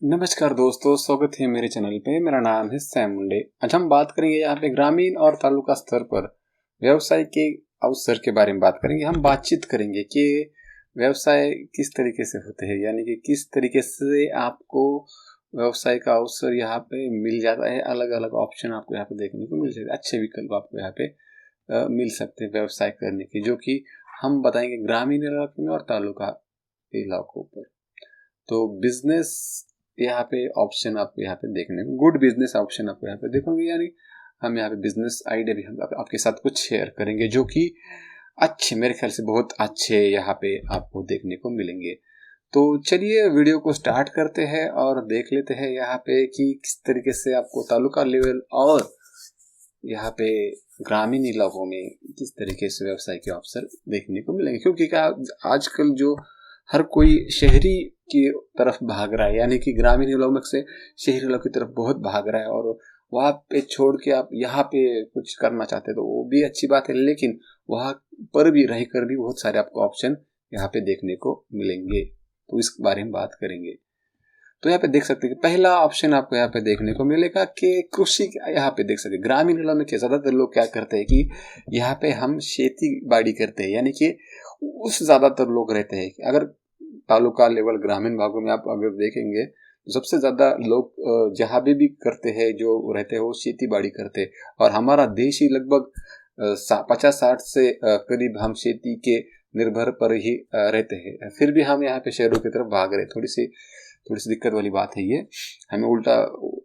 नमस्कार दोस्तों, स्वागत है मेरे चैनल पे। मेरा नाम है सैम मुंडे। आज हम बात करेंगे यहाँ पे ग्रामीण और तालुका स्तर पर व्यवसाय के अवसर के बारे में बात करेंगे। हम बातचीत करेंगे कि व्यवसाय किस तरीके से होते हैं, यानी कि किस तरीके से आपको व्यवसाय का अवसर यहाँ पे मिल जाता है। अलग अलग ऑप्शन आपको यहाँ पे देखने को मिल सकते हैं, अच्छे विकल्प आपको यहाँ पे मिल सकते हैं व्यवसाय करने की, जो कि हम बताएंगे ग्रामीण इलाके में और तालुका इलाकों पर। तो बिजनेस यहाँ पे ऑप्शन आपको यहाँ पे देखने को, गुड बिजनेस ऑप्शन आपको यहाँ पे देखोगे। यानी हम यहाँ पे बिजनेस आइडिया भी हम आपके साथ कुछ शेयर करेंगे, जो कि अच्छे, मेरे ख्याल से बहुत अच्छे यहाँ पे आपको देखने को मिलेंगे। तो चलिए वीडियो को स्टार्ट करते हैं और देख लेते हैं यहाँ पे कि किस तरीके से आपको तालुका लेवल और यहाँ पे ग्रामीण इलाकों में किस तरीके से व्यवसाय के अवसर देखने को मिलेंगे। क्योंकि क्या आजकल जो हर कोई शहरी की तरफ भाग रहा है, यानी कि ग्रामीण इलाकों से शहरी इलाकों की तरफ बहुत भाग रहा है, और वहाँ पे छोड़ के आप यहाँ पे कुछ करना चाहते हैं तो वो भी अच्छी बात है, लेकिन वहाँ पर भी रहकर भी बहुत सारे आपको ऑप्शन यहाँ पे देखने को मिलेंगे। तो इस बारे में बात करेंगे। तो यहाँ पे देख सकते हैं कि पहला ऑप्शन आपको यहाँ पे देखने को मिलेगा कि कृषि। यहाँ पे देख सकते हैं ग्रामीण इलाकों में ज्यादातर लोग क्या करते हैं कि यहाँ पे हम खेती बाड़ी करते हैं, यानी कि उस ज्यादातर लोग रहते हैं। अगर तालुका लेवल ग्रामीण भागों में आप अगर देखेंगे तो सबसे ज्यादा लोग जहाँ भी करते हैं, जो रहते हैं वो खेती बाड़ी करते हैं। और हमारा देश ही लगभग 50-60 से करीब हम खेती के निर्भर पर ही रहते हैं। फिर भी हम यहाँ पे शहरों की तरफ भाग रहे हैं। थोड़ी सी दिक्कत वाली बात है ये। हमें उल्टा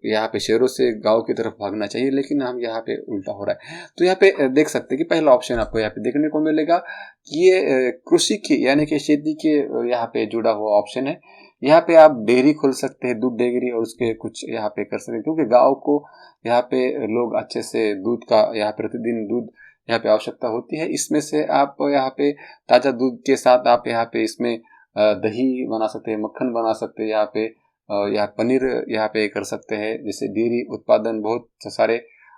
यहाँ पे शहरों से गांव की तरफ भागना चाहिए, लेकिन हम यहाँ पे उल्टा हो रहा है। तो यहाँ पे देख सकते हैं कि पहला ऑप्शन आपको यहाँ पे देखने को मिलेगा कि ये कृषि की, यानी कि खेती के यहाँ पे जुड़ा हुआ ऑप्शन है। यहाँ पे आप डेयरी खोल सकते हैं, दूध डेयरी, और उसके कुछ यहाँ पे कर सकते हैं, क्योंकि गाँव को यहाँ पे लोग अच्छे से दूध का यहाँ प्रतिदिन दूध यहाँ पे आवश्यकता होती है। इसमें से आप यहाँ पे ताजा दूध के साथ आप यहाँ पे इसमें दही बना सकते हैं, मक्खन बना सकते हैं, यहाँ पे या पनीर यहाँ पे कर सकते हैं। जैसे डेयरी उत्पादन बहुत सारे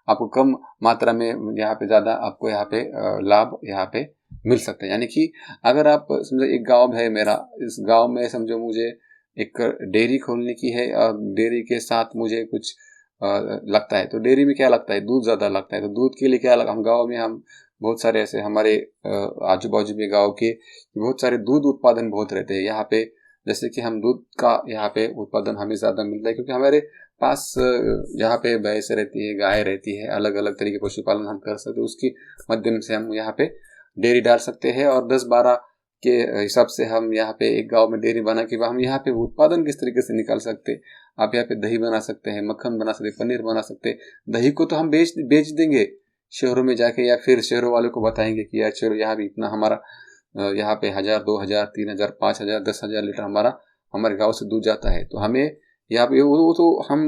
आपको कम मात्रा में यहाँ पे ज्यादा आपको यहाँ पे लाभ यहाँ पे मिल सकते हैं। यानी कि अगर आप समझो एक गांव है मेरा, इस गांव में समझो मुझे एक डेयरी खोलने की है और डेयरी के साथ मुझे कुछ लगता है, तो डेयरी में क्या लगता है, दूध ज्यादा लगता है। तो दूध के लिए क्या लगा, हम गाँव में हम बहुत सारे ऐसे हमारे आजू बाजू में गाँव के बहुत सारे दूध उत्पादन बहुत रहते हैं यहाँ पे। जैसे कि हम दूध का यहाँ पे उत्पादन हमें ज्यादा मिलता है, क्योंकि हमारे पास जहाँ पे भैंस रहती है, गाय रहती है, अलग अलग तरीके पशुपालन हम कर सकते हैं। उसके माध्यम से हम यहाँ पे डेयरी डाल सकते हैं, और 10-12 के हिसाब से हम यहाँ पे एक गांव में डेयरी बना के हम यहाँ पे उत्पादन किस तरीके से निकाल सकते हैं। आप यहाँ पे दही बना सकते हैं, मक्खन बना सकते हैं, पनीर बना सकते हैं। दही को तो हम बेच देंगे शहरों में जाके, या फिर शहरों वालों को बताएंगे कि यार चलो यहाँ भी इतना हमारा यहाँ पे 1000, 2000, 3000, 5000, 10,000 लीटर हमारे गांव से दूध जाता है। तो हमें यहाँ पे वो तो हम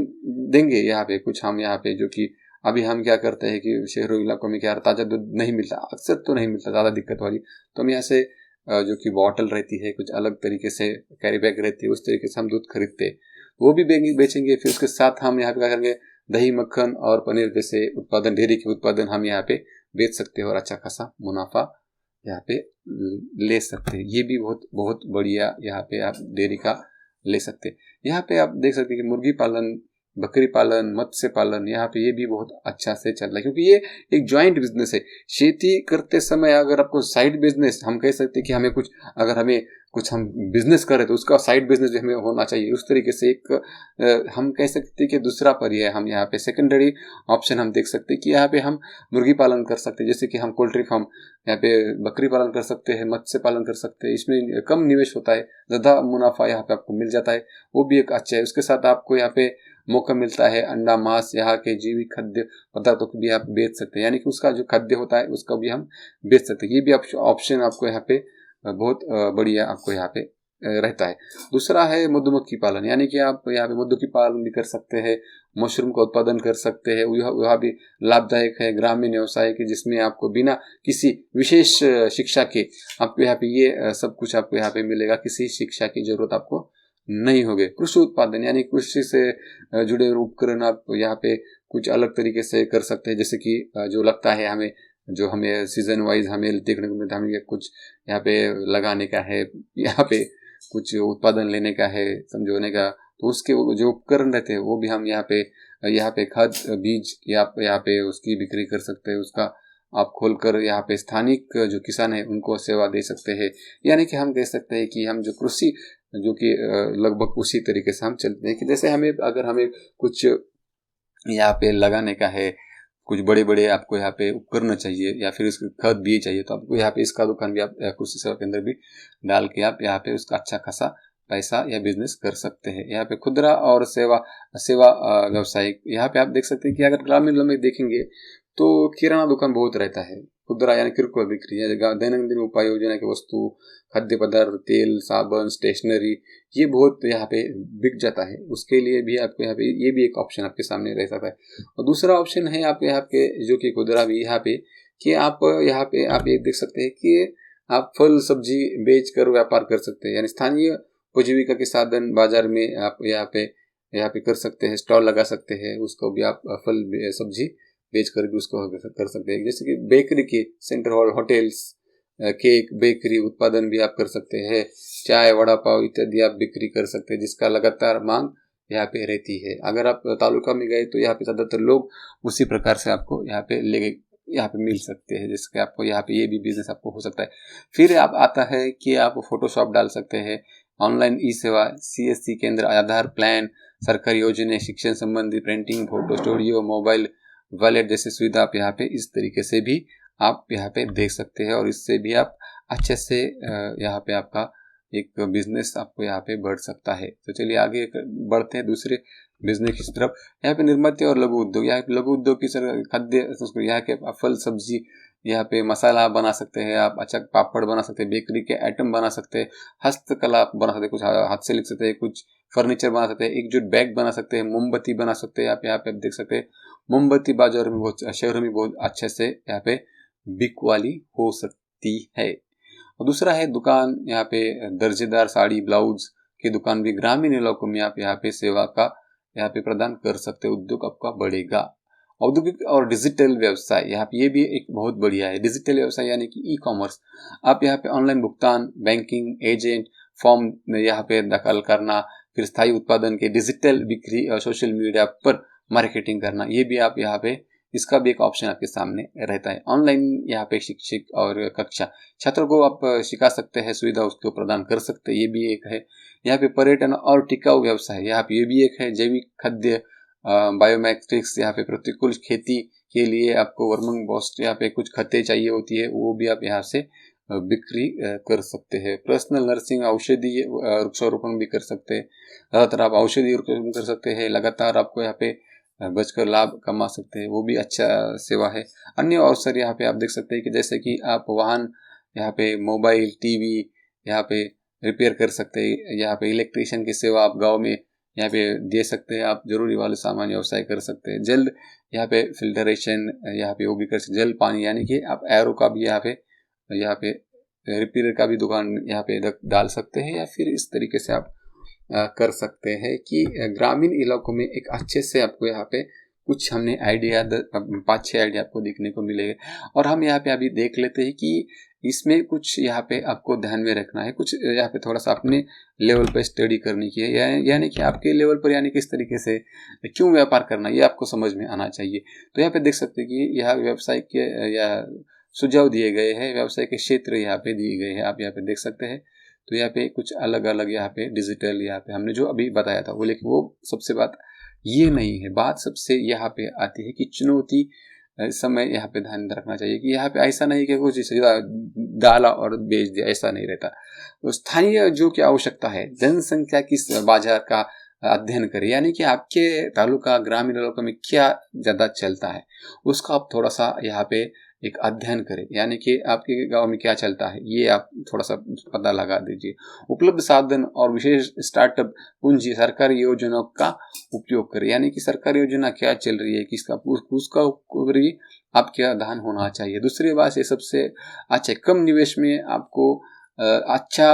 देंगे यहाँ पे कुछ, हम यहाँ पे जो कि अभी हम क्या करते हैं कि शहरों इलाकों में क्या ताज़ा दूध नहीं मिलता, अक्सर तो नहीं मिलता, ज़्यादा दिक्कत वाली। तो हम यहाँ से जो कि बॉटल रहती है, कुछ अलग तरीके से कैरी बैग रहती है, उस तरीके से हम दूध खरीदते हैं, वो भी बेचेंगे। फिर उसके साथ हम यहाँ पे क्या करेंगे, दही, मक्खन और पनीर जैसे उत्पादन, डेयरी के उत्पादन हम यहाँ पे बेच सकते हैं और अच्छा खासा मुनाफा यहाँ पे ले सकते हैं। ये भी बहुत बहुत बढ़िया यहाँ पे आप डेयरी का ले सकते हैं। यहाँ पे आप देख सकते हैं कि मुर्गी पालन, बकरी पालन, मत्स्य पालन यहाँ पे ये भी बहुत अच्छा से चल रहा है, क्योंकि ये एक ज्वाइंट बिजनेस है। खेती करते समय अगर आपको साइड बिजनेस, हम कह सकते हैं कि हमें कुछ, अगर हमें कुछ हम बिजनेस करें तो उसका साइड बिजनेस भी हमें होना चाहिए। उस तरीके से एक हम कह सकते हैं कि दूसरा पर्याय हम यहाँ पे सेकेंडरी ऑप्शन हम देख सकते हैं कि यहाँ पे हम मुर्गी पालन कर सकते हैं। जैसे कि हम पोल्ट्री फार्म, यहाँ पे बकरी पालन कर सकते हैं, मत्स्य पालन कर सकते हैं। इसमें कम निवेश होता है, ज़्यादा मुनाफा यहाँ पे आपको मिल जाता है, वो भी एक अच्छा है। उसके साथ आपको यहाँ पे मौका मिलता है अंडा, मांस, यहाँ के जैविक खाद्य पदार्थों को भी आप बेच सकते हैं, यानी कि उसका जो खाद्य होता है उसका भी हम बेच सकते हैं। ये भी ऑप्शन आपको यहाँ पे बहुत बढ़िया आपको यहाँ पे रहता है। दूसरा है मधुमक्खी पालन, यानी कि आप यहाँ पे मधुमक्खी पालन भी कर सकते हैं, मशरूम का उत्पादन कर सकते हैं। वह भी लाभदायक है, ग्रामीण व्यवसाय के, जिसमें आपको बिना किसी विशेष शिक्षा के आपको यहाँ पे ये सब कुछ आपको यहाँ पे मिलेगा। किसी शिक्षा की जरूरत आपको नहीं होगी। कृषि उत्पादन, यानी कृषि से जुड़े उपकरण आप यहाँ पे कुछ अलग तरीके से कर सकते हैं। जैसे कि जो लगता है हमें, जो हमें सीजन वाइज हमें देखने को मिलता है, हमें कुछ यहाँ पे लगाने का है, यहाँ पे कुछ उत्पादन लेने का है, समझोने का, तो उसके जो उपकरण रहते हैं वो भी हम यहाँ पे खाद बीज यहाँ पे उसकी बिक्री कर सकते हैं। उसका आप खोलकर यहाँ पे स्थानिक जो किसान है उनको सेवा दे सकते हैं। यानी कि हम कह सकते हैं कि हम जो कृषि जो कि लगभग उसी तरीके से हम चलते हैं कि जैसे अगर हमें कुछ यहाँ पे लगाने का है, कुछ बड़े बड़े आपको यहाँ पे उपकरण चाहिए या फिर इसके खाद बीज चाहिए, तो आपको यहाँ पे इसका दुकान भी आप कृषि सेवा केंद्र भी डाल के आप यहाँ पे उसका अच्छा खासा पैसा या बिजनेस कर सकते हैं। यहाँ पे खुदरा और सेवा सेवा व्यवसायिक, यहाँ पे आप देख सकते हैं कि अगर ग्रामीण में देखेंगे तो किराना दुकान बहुत रहता है। खुदरा यानी किरकोळ बिक्री, दैनंदिन उपाय योजना की वस्तु, खाद्य पदार्थ, तेल, साबुन, स्टेशनरी, ये बहुत यहाँ पे बिक जाता है। उसके लिए भी आपको यहाँ पे ये भी एक ऑप्शन आपके सामने रह सकता है। और दूसरा ऑप्शन है आप यहाँ पे जो कि खुदरा भी यहाँ पे कि आप यहाँ पे आप ये देख सकते हैं कि आप फल सब्जी बेच कर व्यापार कर सकते हैं। यानी स्थानीय उपजीविका के साधन बाजार में आप यहाँ पे कर सकते हैं, स्टॉल लगा सकते हैं। उसको भी आप फल सब्जी बेच कर भी उसको कर सकते हैं। जैसे कि बेकरी के centre hall, hotels, cake, bakery उत्पादन भी आप कर सकते हैं। चाय, वड़ा पाव इत्यादि आप बिक्री कर सकते हैं, जिसका लगातार मांग यहाँ पे रहती है। अगर आप तालुका में गए तो यहाँ पे ज्यादातर लोग उसी प्रकार से आपको यहाँ पे मिल सकते हैं, जिसके आपको यहाँ पे ये भी बिजनेस आपको हो सकता है। फिर आप आता है कि आप फोटोशॉप डाल सकते हैं, ऑनलाइन ई सेवा, CSC केंद्र, आधार प्लान, सरकारी योजने, शिक्षण संबंधी printing, photo studio, mobile wallet जैसी सुविधा आप यहाँ पे इस तरीके से भी आप यहाँ पे देख सकते हैं। और इससे भी आप अच्छे से यहाँ पे आपका एक बिजनेस आपको यहाँ पे बढ़ सकता है। तो चलिए आगे बढ़ते हैं दूसरे बिजनेस की तरफ। यहाँ पे निर्माते और लघु उद्योग, यहाँ पे लघु उद्योग की खाद्य संस्कृति, यहाँ के फल सब्जी, यहाँ पे मसाला बना सकते हैं आप, अच्छा पापड़ बना सकते हैं, बेकरी के आइटम बना सकते हैं, हस्तकला आप बना सकते हैं, कुछ हाथ से लिख सकते हैं, कुछ फर्नीचर बना सकते हैं, एकजुट बैग बना सकते हैं, मोमबत्ती बना सकते हैं। आप यहाँ पे देख सकते हैं मोमबत्ती बाजार में बहुत, शहरों में बहुत अच्छे से यहाँ पे बिक वाली हो सकती है। और दूसरा है दुकान, यहाँ पे दर्जेदार साड़ी ब्लाउज की दुकान भी ग्रामीण इलाकों में आप यहाँ पे सेवा का यहाँ पे प्रदान कर सकते, उद्योग आपका बढ़ेगा। औद्योगिक और डिजिटल व्यवसाय, यहाँ पे ये भी एक बहुत बढ़िया है। डिजिटल व्यवसाय यानी कि ई-कॉमर्स, आप यहाँ पे ऑनलाइन भुगतान, बैंकिंग एजेंट, फॉर्म यहाँ पे दाखिल करना, फिर स्थायी उत्पादन के डिजिटल बिक्री और सोशल मीडिया पर मार्केटिंग करना, ये भी आप यहाँ पे इसका भी एक ऑप्शन आपके सामने रहता है। ऑनलाइन यहाँ पे शिक्षक और कक्षा, छात्रों को आप सिखा सकते हैं, सुविधा उसको प्रदान कर सकते हैं, ये भी एक है। यहाँ पे पर्यटन और टिकाऊ व्यवसाय, यहाँ पे ये भी एक है। जैविक खाद्य, बायोमेट्रिक्स, यहाँ पे प्रतिकूल खेती के लिए आपको वर्मिंग कंपोस्ट, यहाँ पे कुछ खतें चाहिए होती है, वो भी आप यहाँ से बिक्री कर सकते हैं। पर्सनल नर्सिंग, औषधि वृक्षारोपण भी कर सकते हैं। ज़्यादातर आप औषधि वृक्षारोपण कर सकते हैं, लगातार आपको यहाँ पे बचकर लाभ कमा सकते हैं, वो भी अच्छा सेवा है। अन्य अवसर यहाँ पे आप देख सकते हैं कि जैसे कि आप वाहन, यहाँ पे मोबाइल, टीवी यहाँ पे रिपेयर कर सकते हैं। यहाँ पे इलेक्ट्रिशियन की सेवा आप गांव में यहाँ पे दे सकते हैं। आप जरूरी वाले सामान व्यवसाय कर सकते हैं। जल यहाँ पे फिल्टरेशन यहाँ पे वो भी कर सकते, जल पानी यानी कि आप एरो का भी यहाँ पे रिपेयर का भी दुकान यहाँ पे डाल सकते हैं। या फिर इस तरीके से आप कर सकते हैं कि ग्रामीण इलाकों में एक अच्छे से आपको यहाँ पे कुछ हमने आइडिया 5-6 आइडिया आपको देखने को मिलेगा। और हम यहाँ पे अभी देख लेते हैं कि इसमें कुछ यहाँ पे आपको ध्यान में रखना है, कुछ यहाँ पे थोड़ा सा अपने लेवल पे स्टडी करनी की है, यानी कि आपके लेवल पर यानी किस तरीके से क्यों व्यापार करना, ये आपको समझ में आना चाहिए। तो यहाँ पे देख सकते हैं कि यहाँ व्यवसाय के या सुझाव दिए गए हैं, व्यवसाय के क्षेत्र यहाँ पे दिए गए हैं, आप यहाँ पे देख सकते हैं। तो यहाँ पे कुछ अलग अलग यहाँ पे डिजिटल, यहाँ पे हमने जो अभी बताया था वो, लेकिन वो सबसे बात ये नहीं है। बात सबसे यहाँ पे आती है कि चुनौती समय यहाँ पे ध्यान रखना चाहिए कि यहाँ पे ऐसा नहीं कि कुछ डाला और बेच दिया, ऐसा नहीं रहता। तो स्थानीय जो क्या आवश्यकता है, जनसंख्या किस बाजार का अध्ययन करें, यानी कि आपके तालुका ग्रामीण इलाकों में क्या ज्यादा चलता है उसका आप थोड़ा सा यहाँ पे एक अध्ययन करें, यानी कि आपके गांव में क्या चलता है ये आप थोड़ा सा पता लगा दीजिए। उपलब्ध साधन और विशेष स्टार्टअप पूंजी, सरकारी योजनाओं का उपयोग करें, यानी कि सरकारी योजना क्या चल रही है, किसका उसका ऊपर भी आपके अध्ययन होना चाहिए। दूसरी बात, ये सबसे अच्छा, कम निवेश में आपको अच्छा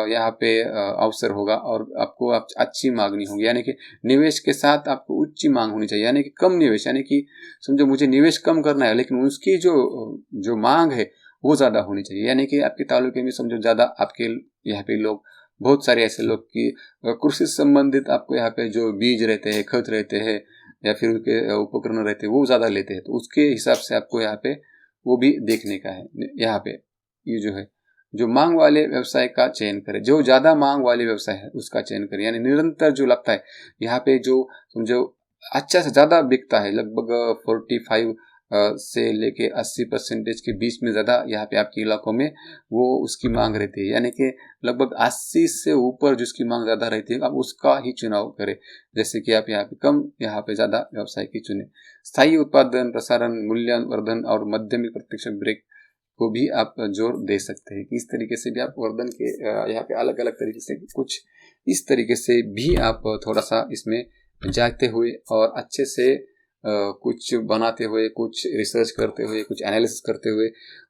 यहाँ पे अवसर होगा और आपको अच्छी मांगनी होगी, यानी कि निवेश के साथ आपको उच्च मांग होनी चाहिए। यानी कि कम निवेश, यानी कि समझो मुझे निवेश कम करना है लेकिन उसकी जो मांग है वो ज़्यादा होनी चाहिए। यानी कि आपके तालुके में समझो ज़्यादा आपके यहाँ पे लोग बहुत सारे ऐसे लोग की कृषि से संबंधित आपको यहाँ पे जो बीज रहते हैं, खत रहते हैं या फिर उसके उपकरण रहते हैं वो ज़्यादा लेते हैं, तो उसके हिसाब से आपको यहाँ पे वो भी देखने का है। यहाँ पे ये जो है, जो मांग वाले व्यवसाय का चयन करें, जो ज़्यादा मांग वाले व्यवसाय है उसका चयन करें, यानी निरंतर जो लगता है यहाँ पे जो समझो अच्छा से ज़्यादा बिकता है, लगभग 45 से लेके 80% के बीच में ज़्यादा यहाँ पे आपके इलाकों में वो उसकी मांग रहती है, यानी कि लगभग 80 से ऊपर जिसकी मांग ज़्यादा रहती है आप उसका ही चुनाव करें। जैसे कि आप यहाँ पे कम, यहाँ पे ज़्यादा व्यवसाय की चुने। स्थायी उत्पादन, प्रसारण, मूल्यवर्धन और मध्यमी प्रत्यक्ष ब्रेक को भी आप जोर दे सकते हैं कि इस तरीके से भी आप वर्धन के यहाँ पे अलग अलग तरीके से कुछ इस तरीके से भी आप थोड़ा सा इसमें जागते हुए और अच्छे से कुछ बनाते हुए, कुछ रिसर्च करते हुए, कुछ एनालिसिस करते हुए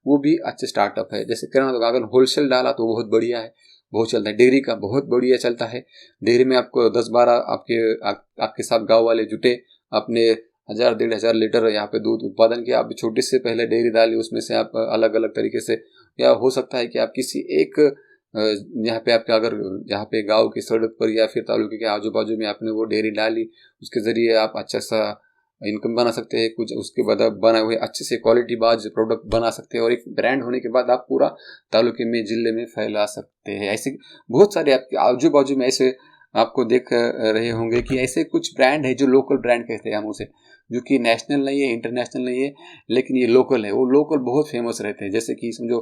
वो भी अच्छे स्टार्टअप है। जैसे किराना दुकान अगर होलसेल डाला तो बहुत बढ़िया है, बहुत चलता है। डेयरी का बहुत बढ़िया चलता है। डेयरी में आपको 10-12 आपके साथ गांव वाले जुटे, अपने 1000-1500 लीटर यहाँ पे दूध उत्पादन किया। आप छोटे से पहले डेयरी डाली, उसमें से आप अलग अलग तरीके से, या हो सकता है कि आप किसी एक यहाँ पे आपके अगर यहाँ पे गांव की सड़क पर या फिर तालुके के आजू बाजू में आपने वो डेयरी डाली, उसके ज़रिए आप अच्छा सा इनकम बना सकते हैं। कुछ उसके बाद आप बनाए हुए अच्छे से क्वालिटी बाज प्रोडक्ट बना सकते हैं और एक ब्रांड होने के बाद आप पूरा तालुके में, जिले में फैला सकते हैं। ऐसे बहुत सारे आपके आजू बाजू में ऐसे आपको देख रहे होंगे कि ऐसे कुछ ब्रांड है जो लोकल ब्रांड कहते हैं हम उसे, जो कि नेशनल नहीं है, इंटरनेशनल नहीं है, लेकिन ये लोकल है। वो लोकल बहुत फेमस रहते हैं। जैसे कि समझो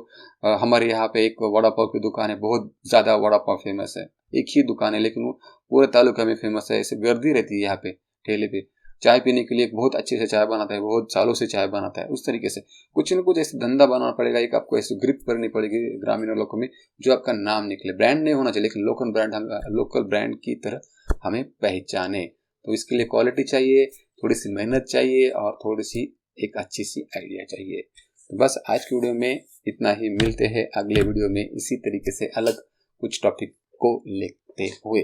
हमारे यहाँ पे एक वड़ा पाव की दुकान है, बहुत ज़्यादा वड़ा पाव फेमस है, एक ही दुकान है लेकिन वो पूरे तालुका में फेमस है। ऐसे गर्दी रहती है यहाँ पे ठेले पे। चाय पीने के लिए बहुत अच्छे से चाय बनाता है, बहुत सालों से चाय बनाता है। उस तरीके से कुछ न कुछ ऐसे धंधा बनाना पड़ेगा, एक आपको ऐसे ग्रिप करनी पड़ेगी ग्रामीण लोगों में, जो आपका नाम निकले। ब्रांड नहीं होना चाहिए लेकिन लोकल ब्रांड की तरह हमें पहचाने। तो इसके लिए क्वालिटी चाहिए, थोड़ी सी मेहनत चाहिए और थोड़ी सी एक अच्छी सी आइडिया चाहिए। तो बस आज की वीडियो में इतना ही। मिलते हैं अगले वीडियो में इसी तरीके से अलग कुछ टॉपिक को लेते हुए।